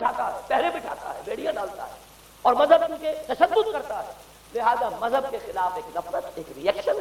بٹھاتا ہے، پہرے بٹھاتا ہے، بیڑیاں ڈالتا ہے اور مذہب کے تشدد کرتا ہے. لہذا مذہب کے خلاف ایک نفرت، ایک ریئیکشن،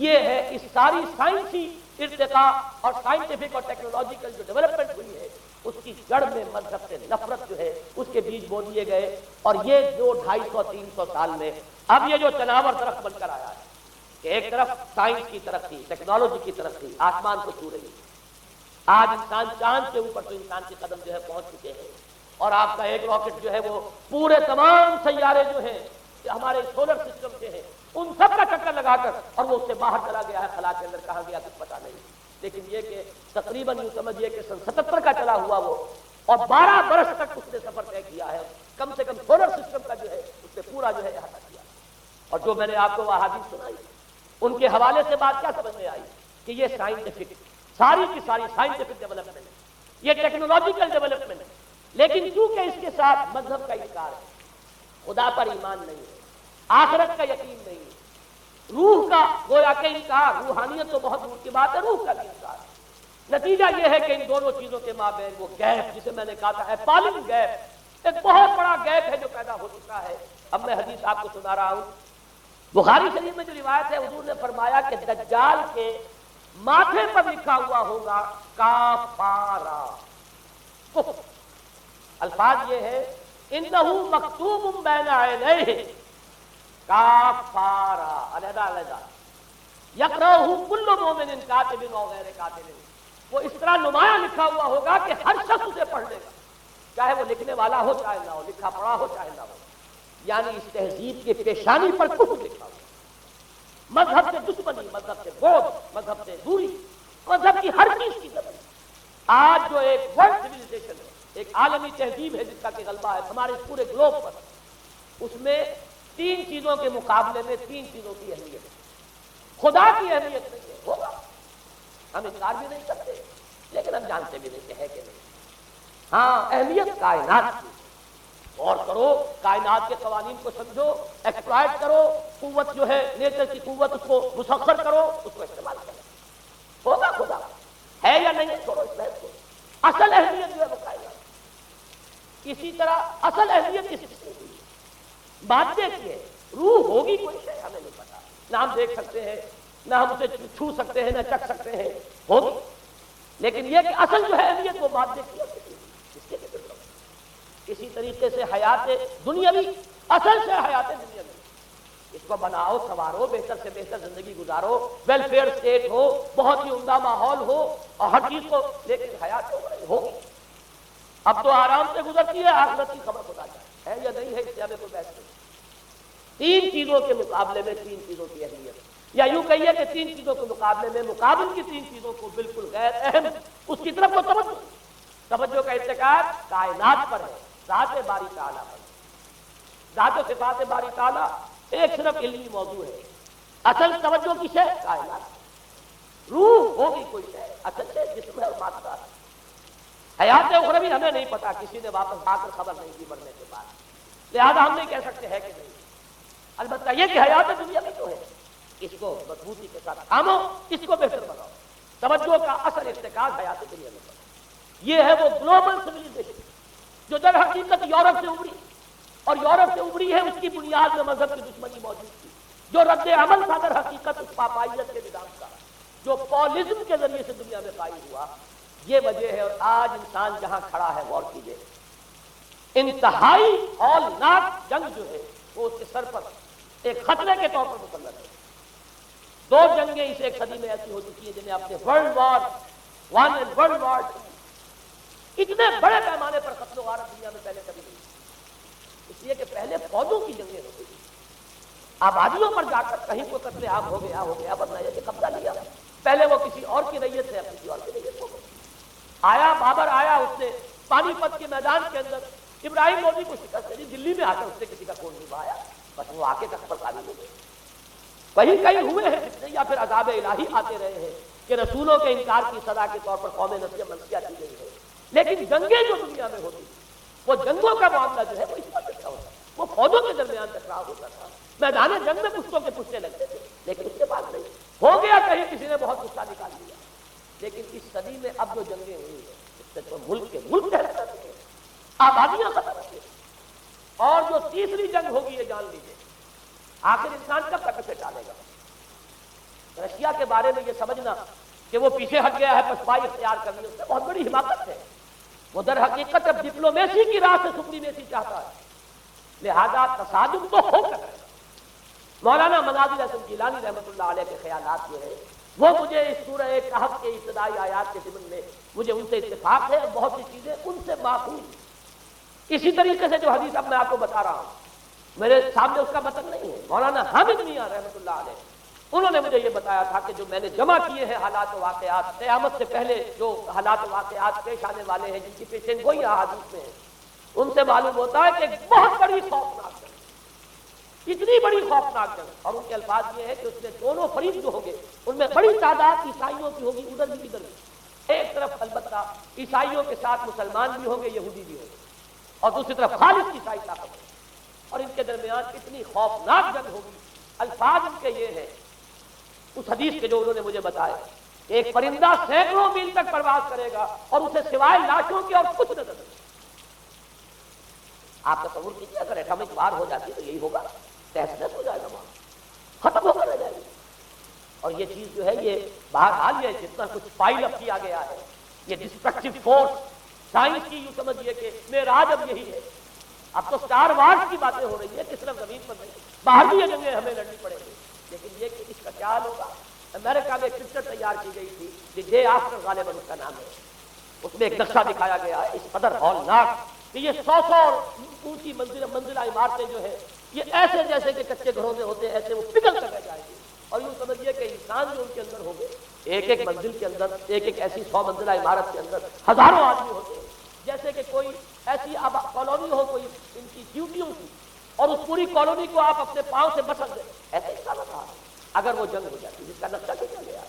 یہ ہے اس ساری سائنسی ارتقاء اور سائنٹیفک اور ٹیکنالوجیکل جو ڈیولپمنٹ ہوئی ہے اس کی جڑ میں مذہب سے نفرت جو ہے اس کے بیج بو دیے گئے. اور یہ جو 250-300 سال میں اب یہ جو تناور درخت بن کر آیا ہے کہ ایک طرف سائنس کی ترقی، ٹیکنالوجی کی ترقی آسمان کو چھو رہی ہے. آج انسان چاند سے اوپر تو انسان کے قدم جو ہے پہنچ چکے ہیں اور آپ کا ایک راکٹ جو ہے وہ پورے تمام سیارے جو ہیں ہمارے سولر سسٹم سے ہیں ان سب کا چکر لگا کر اور وہ اس سے باہر چلا گیا ہے. خلا کے اندر کہاں گیا کچھ پتا نہیں، لیکن یہ کہ تقریباً یوں سمجھیے کہ 77 کا چلا ہوا وہ اور 12 برس تک اس نے سفر طے کیا ہے. کم سے کم سولر سسٹم کا جو ہے اس نے پورا جو ہے احاطہ کیا. اور جو میں نے آپ کو وہ احادیث سنائی ان کے حوالے سے بات کیا سمجھ میں آئی کہ یہ سائنٹیفک ساری کی ساری سائنٹیفک ڈیولپمنٹ ہے، یہ ٹیکنالوجیکل ڈیولپمنٹ ہے. لیکن چونکہ اس کے ساتھ مذہب کا انکار ہے، خدا پر ایمان نہیں ہے، آخرت کا یقین نہیں ہے، روح کا گویا کہ انکار، روحانیت تو بہت دور کی بات ہے، روح کا بھی انکار. نتیجہ یہ ہے کہ ان دونوں چیزوں کے مابین وہ گیپ جسے میں نے کہا تھا ایپالنگ گیپ، ایک بہت بڑا گیپ ہے جو پیدا ہو چکا ہے. اب میں حدیث آپ کو سنا رہا ہوں. بخاری شریف میں جو روایت ہے حضور نے فرمایا کہ دجال کے ماتھے پر لکھا ہوا ہوگا کافارا. الفاظ یہ ہے انہو مکتوب بین عینیہ کافارا، علیحدہ علیحدہ یقرأہ کل مومن کاتب و غیر کاتب. وہ اس طرح نمایاں لکھا ہوا ہوگا کہ ہر شخص اسے پڑھ لے گا، چاہے وہ لکھنے والا ہو چاہے نہ ہو، لکھا پڑھا ہو چاہے نہ ہو. یعنی اس تہذیب کی پیشانی پر کفر لکھا ہوا، مذہب سے دشمنی، مذہب سے بغض، مذہب سے دوری، مذہب کی ہر چیز کی ضرورت. آج جو ایک ورلڈ سویلائزیشن ہے، ایک عالمی تہذیب ہے جس کا کہ غلبہ ہے ہمارے پورے گلوب پر، اس میں 3 چیزوں کے مقابلے میں 3 چیزوں کی اہمیت ہے. خدا کی اہمیت نہیں ہے، ہوگا ہم انکار بھی نہیں کرتے لیکن ہم جانتے بھی نہیں کہ ہے کہ نہیں. ہاں اہمیت کائنات کی، غور کرو، کائنات کے قوانین کو سمجھو، ایکسپلائٹ کرو، قوت جو ہے نیچر کی قوت اس کو مسخر کرو، اس کو استعمال کرو. ہوگا خدا ہے یا نہیں چھوڑو اس بحث کو. اصل اہمیت جو ہے وہ کائنات. اسی طرح اصل اہمیت اس کی مادے کی ہے، روح ہوگی کوئی شے ہمیں نہیں پتا، نہ ہم دیکھ سکتے ہیں نہ ہم اسے چھو سکتے ہیں نہ چکھ سکتے ہیں، ہوگی. لیکن یہ کہ اصل جو ہے اہمیت وہ مادے کی ہے، اس کے لیے. اسی طریقے سے حیات دنیاوی اصل سے حیات دنیاوی، اس کو بناؤ سنوارو، بہتر سے بہتر زندگی گزارو، ویلفیئر اسٹیٹ ہو، بہت ہی عمدہ ماحول ہو اور ہر چیز کو، لیکن حیات ہوگی. اب تو آرام سے گزرتی ہے، آخرت کی خبر خدا جائے ہے یا نہیں ہے اس سے ہمیں کوئی بحث نہیں. 3 چیزوں کے مقابلے میں 3 چیزوں کی اہمیت، یا یوں کہیے کہ 3 چیزوں کے مقابلے میں مقابل کی 3 چیزوں کو بالکل غیر اہم اس کی طرف کو توجہ کا ارتکاز کائنات پر ہے، ذات باری تعالیٰ پر. ذات و صفات باری تعالیٰ ایک صرف علمی موضوع ہے، اصل توجہ کی شے کائنات. روح ہوگی کوئی شے، اصل سے جسم ہے اور مادہ ہے. حیات اخروی ہمیں نہیں پتا، کسی نے واپس آ کر خبر نہیں دی مرنے کے بعد، لہذا ہم نہیں کہہ سکتے ہے کہ نہیں. البتہ یہ کہ حیات دنیا میں جو ہے اس کو مضبوطی کے ساتھ تھامو، اس کو بہتر بناؤ. توجہ کا اصل ارتکاز حیات دنیا میں. یہ ہے وہ گلوبل سویلائزیشن جو در حقیقت یورپ سے ابھری، اور یورپ سے ابھری ہے اس کی بنیاد میں مذہب کی دشمنی موجود تھی. جو رد عمل تھا در حقیقت اس پاپائیت کے نظام کا، جو پولزم کے ذریعے سے دنیا میں قائم ہوا، یہ وجہ ہے. اور آج انسان جہاں کھڑا ہے غور کیجیے، انتہائی ہولناک جنگ جو ہے وہ اس کے سر پر ایک خطرے کے طور پر مسلط ہے. 2 جنگیں اس ایک صدی میں ایسی ہو چکی ہیں جنہیں آپ نے ورلڈ وار 1 اور ورلڈ وار 2 اتنے بڑے پیمانے پر قتل و غارت دنیا میں پہلے کبھی نہیں. اس لیے کہ پہلے فوجوں کی جنگیں ہوتی تھیں، آبادیوں پر جا کر کہیں کو قتل عام ہو گیا ورنہ یہ کہ قبضہ لیا. پہلے وہ کسی اور کی ریت سے کسی اور کی ریت ہو گئی. آیا بابر آیا، اس نے پانی پت کے میدان کے اندر ابراہیم لوڈی کو شکست دی. دلی میں آ کر اس نے کسی کا خون نہیں بہایا، بس وہ آ کے تخت پر قابل ہو گئے. کہیں ہوئے ہیں فتنے یا پھر عذاب الہی آتے رہے ہیں کہ رسولوں کے انکار کی سزا کے طور پر قوم نسیہ منسیہ کی گئی ہے. لیکن جنگیں جو دنیا میں ہوتی وہ جنگوں کا معاملہ جو ہے وہ اس پر اچھا ہوتا ہے. وہ فوجوں کے درمیان ٹکراؤ ہوتا تھا، میدان جنگ میں پشتوں کے پشتے لگتے تھے، لیکن اس کے بعد نہیں ہو گیا. کہیں کسی نے بہت غصہ نکال دیا. لیکن اس صدی میں اب جو جنگیں ہوئی ہیں اس سے تو ملک کے ملک ٹھہر جاتے ہیں. آبادیاں ختم ہوں گی، اور جو تیسری جنگ ہوگی یہ جان لیجیے آخر انسان کب تک اسے ٹالے گا۔ رشیا کے بارے میں یہ سمجھنا کہ وہ پیچھے ہٹ گیا ہے پسپائی اختیار کرنی، اس میں بہت بڑی حماقت ہے۔ وہ در حقیقت اب ڈپلومیسی کی راہ سے سپریمیسی چاہتا ہے، لہذا تصادم تو ہو کر رہے گا۔ مولانا مناظر حسن گیلانی رحمۃ اللہ علیہ کے خیالات جو ہے وہ مجھے اس سورہ کہف کے ابتدائی آیات کے ضمن میں مجھے ان سے اتفاق ہے، اور بہت سی چیزیں ان سے ماخوذ۔ اسی طریقے سے جو حدیث اب میں آپ کو بتا رہا ہوں میرے سامنے اس کا متن نہیں ہے، مولانا حامد میاں رحمۃ اللہ علیہ انہوں نے مجھے یہ بتایا تھا کہ جو میں نے جمع کیے ہیں حالات و واقعات، قیامت سے پہلے جو حالات و واقعات پیش آنے والے ہیں جن کی پیشین گوئی احادیث میں ہے، ان سے معلوم ہوتا ہے کہ ایک بہت بڑی خوفناک جنگ، اتنی بڑی خوفناک جنگ، اور ان کے الفاظ یہ ہے کہ اس میں دونوں فریق جو ہوں گے ان میں بڑی تعداد عیسائیوں کی ہوگی، ادھر بھی ادھر بھی، ایک طرف البتہ عیسائیوں کے ساتھ مسلمان بھی ہوں گے، یہودی بھی ہوں گے، اور دوسری طرف خالص عیسائی طاقت ہوگی، اور ان کے درمیان اتنی خوفناک جنگ ہوگی۔ الفاظ ان کے یہ ہے اس حدیث کے جو انہوں نے مجھے بتایا، ایک پرندہ سینکڑوں میل تک پرواز کرے گا اور اسے سوائے لاشوں کے اور کچھ نظر نہیں۔ آپ تصور کیجیے اگر ایٹمک وار ہو جاتی تو یہی ہوگا، تہس نہس ہو جائے گا، وہاں ختم ہو کر رہ جائے گی۔ اور یہ چیز جو ہے یہ بہرحال یہ جتنا کچھ فائل اپ کیا گیا ہے، یہ ڈسٹرکٹیو فورس سائنس کی یوں سمجھیے کہ معراج اب یہی ہے۔ اب تو اسٹار وارز کی باتیں ہو رہی ہے کہ صرف زمین پر نہیں، باہر بھی یہ جنگیں ہمیں لڑنی پڑیں گی، لیکن یہ کہ اس کا کیا ہوگا۔ امریکہ میں ایک پکچر تیار کی گئی تھی، دی ڈے آفٹر غالباً اس کا نام ہے، اس میں ایک نقشہ دکھایا گیا ہے اس قدر ہولناک کہ یہ 100 اونچی منزلہ عمارتیں جو ہے یہ ایسے جیسے کہ کچے گھروں میں ہوتے ہیں ایسے وہ پگھل کر رہ جائیں گی، اور یوں سمجھیے کہ انسان جو ان کے اندر ہوں گے، ایک ایک منزل کے اندر، ایک ایک ایسی 100 منزلہ عمارت کے اندر ہزاروں آدمی ہوتے ہیں، جیسے کہ کوئی ایسی کالونی ہو کوئی ان کی ڈیوٹیوں کی، اور اس پوری کالونی کو آپ اپنے پاؤں سے بسل دیں، ایسے ہی سارا تھا اگر وہ جنگ ہو جاتی جس کا نقشہ کیا گیا۔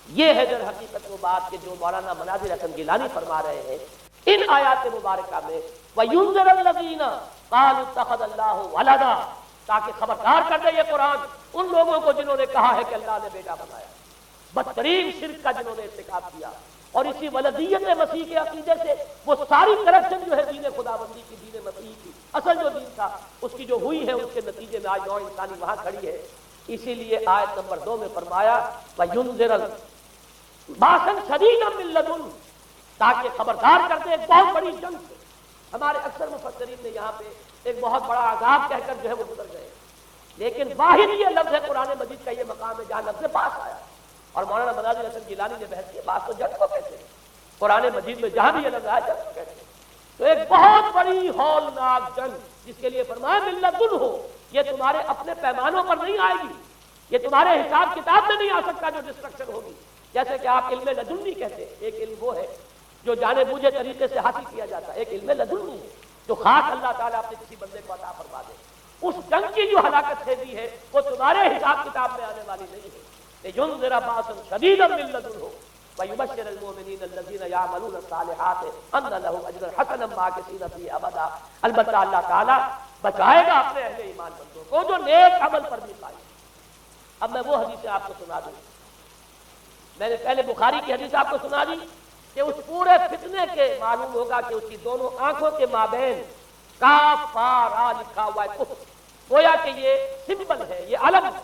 یہ ہے در حقیقت وہ بات کہ جو مولانا مناظر حسن گیلانی فرما رہے ہیں ان آیات مبارکہ میں، وَيُنذِرَ الَّذِينَ قَالُوا اتَّخَذَ اللَّهُ وَلَدًا، تاکہ خبردار کر دے یہ قرآن ان لوگوں کو جنہوں نے کہا ہے کہ اللہ نے بیٹا بنایا، بدترین شرک کا جنہوں نے ارتکاب کیا، اور اسی ولدیت مسیح کے عقیدے سے وہ ساری کرپشن جو ہے دین خداوندی کی، دین مسیح کی اصل جو دین تھا اس کی جو ہوئی ہے اس کے نتیجے میں آج نوع انسانی وہاں کھڑی ہے۔ اسی لیے آیت نمبر 2 میں فرمایا وَيُنذِرَ بَأْسًا شَدِيدًا مِّن لَّدُنْهُ، تاکہ خبردار کر دے ایک بہت بڑی جنگ سے۔ ہمارے اکثر مفسرین نے یہاں پہ ایک بہت بڑا عذاب کہہ کر جو ہے وہ گزر گئے، لیکن واحد یہ لفظ ہے قرآن مجید کا یہ مقام ہے جہاں لفظ باس آیا، اور مولانا مناظر حسن گیلانی نے بحث کی باس تو جنگ کو کہتے ہیں، قرآن مجید میں جہاں بھی یہ لفظ آیا جنگ کو کہتے ہیں۔ تو ایک بہت بڑی ہولناک جنگ جس کے لیے فرمایا مِن لَّدُنْهُ، یہ تمہارے اپنے پیمانوں پر نہیں آئے گی، یہ تمہارے حساب کتاب میں نہیں آ سکتا جو ڈسٹرکشن ہوگی۔ جیسے کہ آپ علم لدنی کہتے ہیں، ایک علم وہ ہے جو جانے بوجھے طریقے سے حاصل کیا جاتا ہے، ایک علم لدنی ہے جو خاص اللہ تعالیٰ اپنے کسی بندے کو عطا فرما دے۔ اس جنگ کی جو ہلاکت خیزی ہے وہ تمہارے حساب کتاب میں آنے والی نہیں ہے۔ لِيُنذِرَ بَأْسًا شَدِيدًا مِّن لَّدُنْهُ وَيُبَشِّرَ الْمُؤْمِنِينَ الَّذِينَ يَعْمَلُونَ الصَّالِحَاتِ أَنَّ لَهُمْ أَجْرًا حَسَنًا مَّاكِثِينَ فِيهِ أَبَدًا۔ البتہ اللہ تعالیٰ بچائے گا اپنے اہل ایمان بندوں کو جو نیک عمل پر بھی قائم۔ اب میں وہ حدیث آپ کو سنا دوں، میں نے پہلے بخاری کی حدیث آپ کو سنا دی کہ اس پورے فتنے کے معلوم ہوگا کہ اس کی دونوں آنکھوں کے مابین کافارا لکھا ہوا ہے، کفر، گویا کہ یہ سمبل ہے، یہ علم ہے،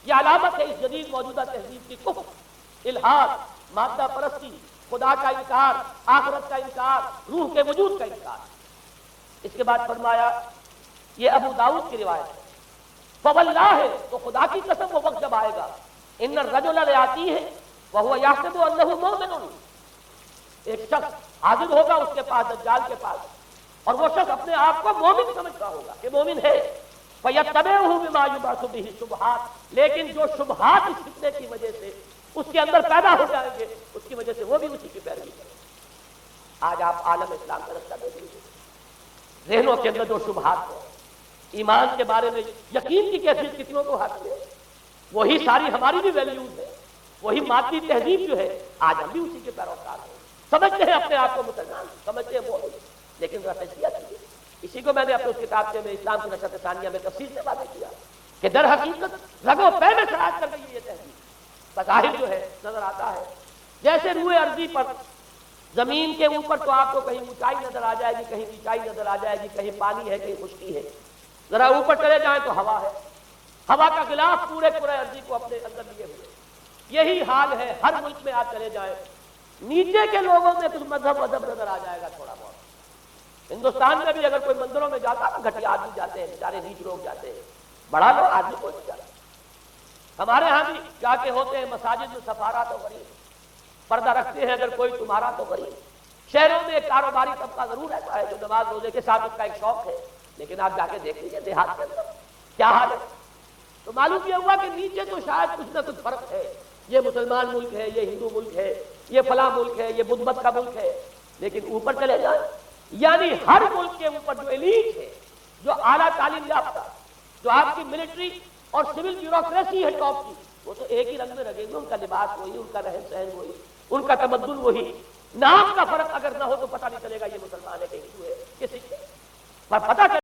یہ علامت ہے اس جدید موجودہ تہذیب کی، کفر، الحاد، مادہ پرستی، خدا کا انکار، آخرت کا انکار، روح کے وجود کا انکار۔ اس کے بعد فرمایا یہ ابو داؤد کی روایت ہے، فواللہ، تو خدا کی قسم وہ وقت جب آئے گا، ان الرجل لیاتیہ وہو یحسب انہ مؤمن، ایک شخص حاضر ہوگا اس کے پاس، دجال کے پاس، اور وہ شخص اپنے آپ کو مومن سمجھتا ہوگا کہ مومن ہے، فیتبعہ بما یبعث بہ الشبہات، لیکن جو شبہات اس فتنے کی وجہ سے اس کے اندر پیدا ہو جائیں گے اس کی وجہ سے وہ بھی اسی کی پیروی کریں گے۔ آج آپ عالم اسلام کا رستہ دیکھ لیجیے، ذہنوں کے اندر جو شبہات ہیں، ایمان کے بارے میں یقین کی کیفیت کتنوں کو حاصل ہے، وہی ساری ہماری بھی ویلیوز ہے، وہی مادی تہذیب جو ہے، آج ہم بھی اسی کے پیروکار ہیں، سمجھتے ہیں اپنے آپ کو مسلمان، سمجھتے ہیں وہ، لیکن ذرا تجزیہ کیجیے۔ اسی کو میں نے اپنے اس کتاب سے میں اسلام کی نشست ثانیہ میں تفصیل سے واضح کیا کہ در حقیقت رگ و پے میں سراج کر گئی یہ تہذیب، بظاہر جو ہے نظر آتا ہے جیسے روئے ارضی پر زمین کے اوپر تو آپ کو کہیں اونچائی نظر آ جائے گی، کہیں نیچائی نظر آ جائے گی، کہیں پانی ہے، کہیں خشکی ہے. ذرا اوپر چلے جائیں تو ہوا ہے، ہوا کا غلاف پورے عرضی کو اپنے اندر لیے ہوئے. یہی حال ہے ہر ملک میں آپ چلے جائیں. نیچے کے لوگوں میں کچھ مذہب نظر آ جائے گا تھوڑا بہت. ہندوستان میں بھی اگر کوئی مندروں میں جاتا نا، گھٹیا آدمی جاتے ہیں، بیچارے نیچ لوگ جاتے ہیں، بڑا لوگ آدمی کوئی نہیں جاتا. ہمارے ہاں بھی جا کے ہوتے ہیں مساجد میں، سفارا تو غریب، پردہ رکھتے ہیں اگر کوئی تمہارا تو غریب. شہروں میں ایک کاروباری طبقہ ضرور رہتا ہے جو نماز روزے کے ساتھ اس کا ایک شوق ہے، لیکن آپ جا کے دیکھ لیجیے دیہات کے اندر کیا حال ہے. تو معلوم یہ ہوا کہ نیچے تو شاید کچھ نہ کچھ فرق ہے. یہ مسلمان ملک ہے، یہ ہندو ملک ہے، یہ فلاں ملک ہے، یہ بدھ مت کا ملک ہے. لیکن اوپر چلے جائیں، یعنی ہر ملک کے اوپر جو ایلیٹ ہے، جو اعلیٰ تعلیم یافتہ، جو آپ کی ملٹری اور سول بیوروکریسی ہے ٹاپ کی، وہ تو ایک ہی رنگ میں رہے گی. ان کا لباس وہی، ان کا رہن سہن وہی، ان کا تمدن وہی. نام کا فرق اگر نہ ہو تو پتہ نہیں چلے گا یہ مسلمان ہے کہ ہندو ہے، کسی پر پتہ چلے